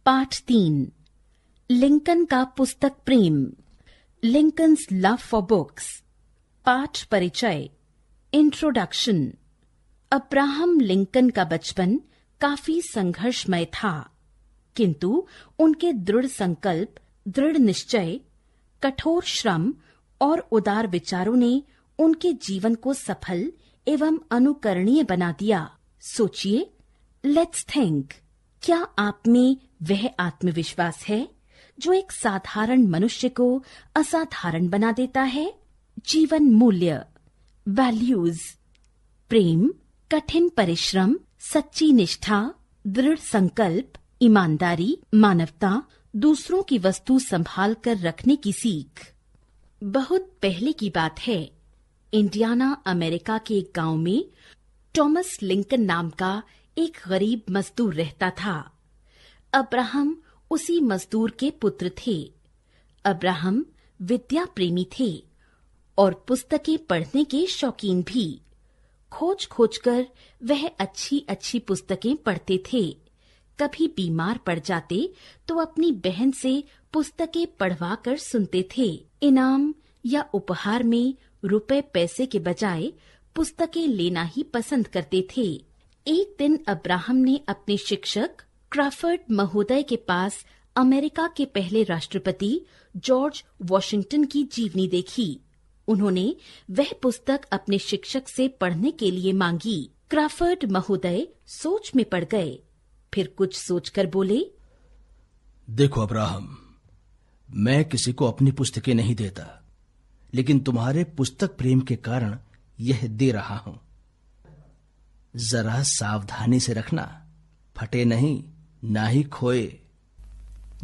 पाठ 3 लिंकन का पुस्तक प्रेम, लिंकन्स लव फॉर बुक्स। पाठ परिचय, इंट्रोडक्शन। अब्राहम लिंकन का बचपन काफी संघर्षमय था, किंतु उनके दृढ़ संकल्प, दृढ़ निश्चय, कठोर श्रम और उदार विचारों ने उनके जीवन को सफल एवं अनुकरणीय बना दिया। सोचिए, लेट्स थिंक, क्या आप में वह आत्मविश्वास है जो एक साधारण मनुष्य को असाधारण बना देता है? जीवन मूल्य, वैल्यूज, प्रेम, कठिन परिश्रम, सच्ची निष्ठा, दृढ़ संकल्प, ईमानदारी, मानवता, दूसरों की वस्तु संभाल कर रखने की सीख। बहुत पहले की बात है, इंडियाना अमेरिका के एक गांव में टॉमस लिंकन नाम का एक गरीब मजदूर रहता था। अब्राहम उसी मजदूर के पुत्र थे। अब्राहम विद्या प्रेमी थे और पुस्तकें पढ़ने के शौकीन भी। खोज खोज कर वह अच्छी अच्छी पुस्तकें पढ़ते थे। कभी बीमार पड़ जाते तो अपनी बहन से पुस्तकें पढ़वा कर सुनते थे। इनाम या उपहार में रुपए पैसे के बजाय पुस्तकें लेना ही पसंद करते थे। एक दिन अब्राहम ने अपने शिक्षक क्रॉफर्ड महोदय के पास अमेरिका के पहले राष्ट्रपति जॉर्ज वॉशिंगटन की जीवनी देखी। उन्होंने वह पुस्तक अपने शिक्षक से पढ़ने के लिए मांगी। क्रॉफर्ड महोदय सोच में पड़ गए, फिर कुछ सोचकर बोले, देखो अब्राहम, मैं किसी को अपनी पुस्तकें नहीं देता, लेकिन तुम्हारे पुस्तक प्रेम के कारण यह दे रहा हूं। जरा सावधानी से रखना, फटे नहीं, ना ही खोए।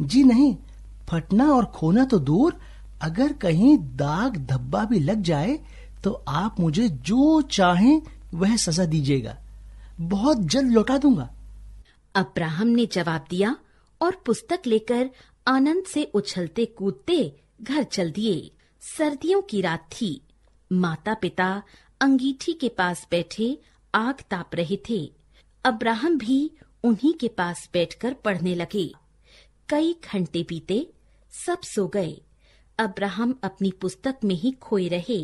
जी नहीं, फटना और खोना तो दूर, अगर कहीं दाग धब्बा भी लग जाए तो आप मुझे जो चाहें वह सजा दीजिएगा, बहुत जल्द लौटा दूंगा। अब्राहम ने जवाब दिया और पुस्तक लेकर आनंद से उछलते कूदते घर चल दिए। सर्दियों की रात थी। माता पिता अंगीठी के पास बैठे आग ताप रहे थे। अब्राहम भी उन्हीं के पास बैठकर पढ़ने लगे। कई घंटे बीते, सब सो गए। अब्राहम अपनी पुस्तक में ही खोए रहे।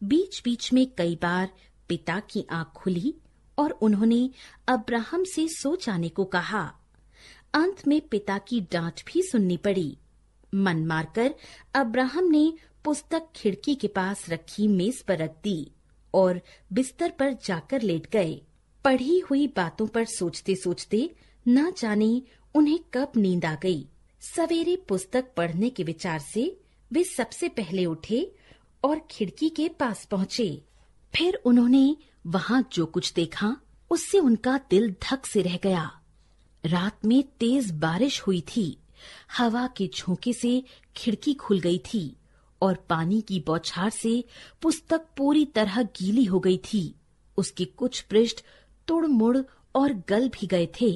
बीच बीच में कई बार पिता की आंख खुली और उन्होंने अब्राहम से सो जाने को कहा। अंत में पिता की डांट भी सुननी पड़ी। मन मारकर अब्राहम ने पुस्तक खिड़की के पास रखी मेज पर रख दी और बिस्तर पर जाकर लेट गए। पढ़ी हुई बातों पर सोचते सोचते न जाने उन्हें कब नींद आ गई। सवेरे पुस्तक पढ़ने के विचार से वे सबसे पहले उठे और खिड़की के पास पहुंचे। फिर उन्होंने वहां जो कुछ देखा उससे उनका दिल धक से रह गया। रात में तेज बारिश हुई थी। हवा के झोंके से खिड़की खुल गई थी और पानी की बौछार से पुस्तक पूरी तरह गीली हो गई थी। उसके कुछ पृष्ठ तुड़-मुड़ और गल भी गए थे।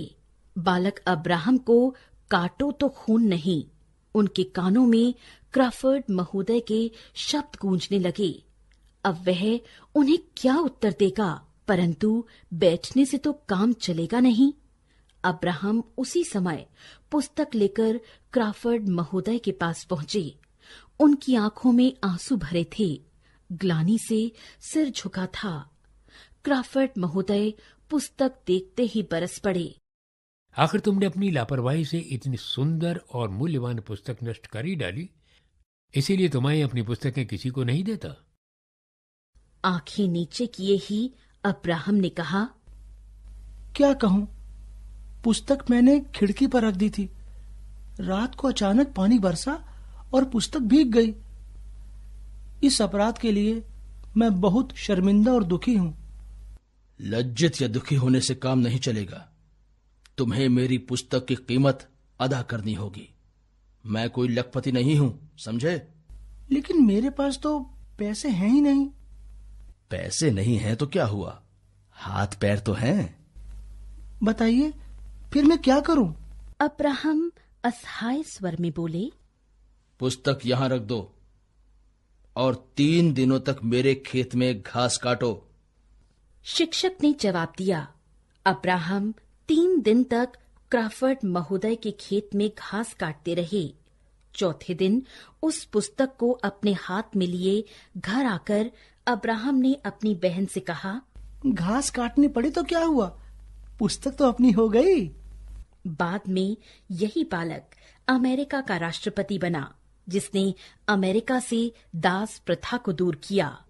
बालक अब्राहम को काटो तो खून नहीं। उनके कानों में क्रॉफर्ड महोदय के शब्द गूंजने लगे। अब वह उन्हें क्या उत्तर देगा, परंतु बैठने से तो काम चलेगा नहीं। अब्राहम उसी समय पुस्तक लेकर क्रॉफर्ड महोदय के पास पहुंचे। उनकी आंखों में आंसू भरे थे। ग्लानि से सिर झुका था। क्रॉफर्ड महोदय पुस्तक देखते ही बरस पड़े। आखिर तुमने अपनी लापरवाही से इतनी सुंदर और मूल्यवान पुस्तक नष्ट कर ही डाली, इसीलिए तुम्हें अपनी पुस्तकें किसी को नहीं देता। आंखें नीचे किए ही अब्राहम ने कहा, क्या कहूं, पुस्तक मैंने खिड़की पर रख दी थी। रात को अचानक पानी बरसा और पुस्तक भीग गई। इस अपराध के लिए मैं बहुत शर्मिंदा और दुखी हूं। लज्जित या दुखी होने से काम नहीं चलेगा। तुम्हें मेरी पुस्तक की कीमत अदा करनी होगी। मैं कोई लखपति नहीं हूं, समझे? लेकिन मेरे पास तो पैसे हैं ही नहीं। पैसे नहीं हैं तो क्या हुआ, हाथ पैर तो हैं। बताइए, फिर मैं क्या करूं? अब्राहम असहाय स्वर में बोले, पुस्तक यहां रख दो और 3 दिनों तक मेरे खेत में घास काटो। शिक्षक ने जवाब दिया। अब्राहम 3 दिन तक क्राफर्ड महोदय के खेत में घास काटते रहे। चौथे दिन उस पुस्तक को अपने हाथ में लिए घर आकर अब्राहम ने अपनी बहन से कहा, घास काटनी पड़ी तो क्या हुआ, पुस्तक तो अपनी हो गई। बाद में यही बालक अमेरिका का राष्ट्रपति बना, जिसने अमेरिका से दास प्रथा को दूर किया।